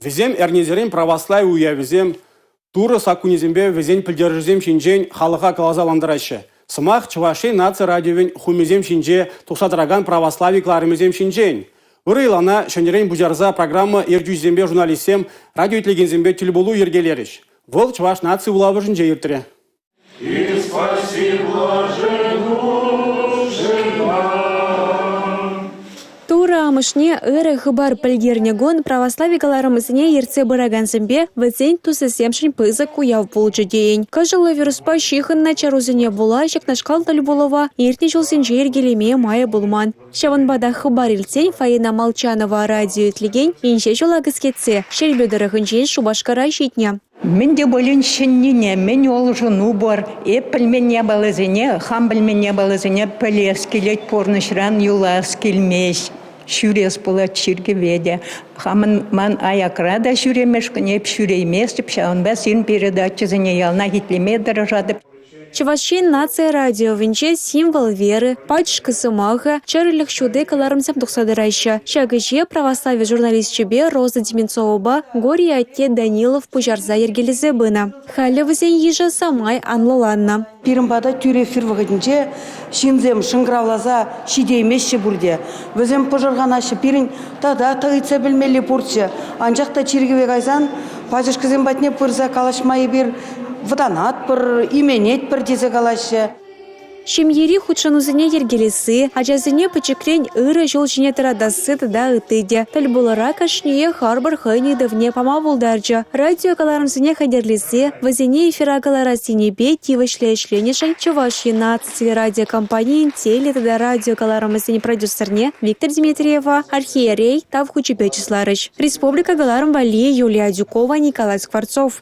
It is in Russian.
Везем эрнезерем православие уявизем, туры сакунизембе везен пілдержізем шинжен халыға калазаландырашы. Сымақ Чуваши нация радиовен хумезем шинже тұқсатыраган православикларымызем шинжен. Үрейлана шөнерен бұжарза программа ердюзембе журналистем радио итлегензембе тюльболу ергелеріш. Вол Чуваш нация улавы жынже ертірі. И спаси Тура амышне ыры хыбар пілгернегон православикаларымызне ерце бұрагансымбе вәцен тусысемшін пызык уяв болжы дейін. Кажылы вируспа шихынна чарузыне була шекнашкал талюболова ертне жолсенже ергелеме мая булман. Шаванбада хыбар илтсен Фаина Молчанова радио итлеген инше жолагыз кетсе, шербедірігінжен Шубашкара шетне. Мен де болен шеннене, мен ол жыну бар, пілмен не балызыне, хам білмен не балызыне пілес келет порнышран юлас келмес. Шүрес болады шірге веде. Хамын ман аякрада шүремешкіне шүреймес, шауын бәсін передачызыне ялна гитлеме дырыжады. Чувашин нация радио венче символ веры, пачка сымаха, чарылых шуды каларымсам тухсадырайша. Шагыже православие журналист чебе Роза Деменцова горе атте Данилов пужарза ергелезе бына. Халі візен ежа самай анлыланна. Пирымбада тюре фирвагынче шинзем шыңгравлаза шидеймешші бурде. Візем пожарғанашы пирін тада тағыйтса білмелі пурчы. Анжақта чиргеве гайзан пажышкызем батне пырза калашмайы бір ваданат бір, именет бір дезе калашы. Шемьери худшанузыне ергелесі, ажазыне пачекрен ыры жол жіне тарадасы тада ытыде. Тальбулара кашнее харбар хайни давне пама булдарджа. Радио каларымзыне хадерлесе, вазине эфиракалара синебе тивышле-ешленешай Чуваши нации радиокомпании теле тада радио каларымзыне продюсерне Виктор Дмитриева, архиерей Тавхучепе Числарыч. Республика Галарым Вали, Юлия Дюкова, Николай Скворцов.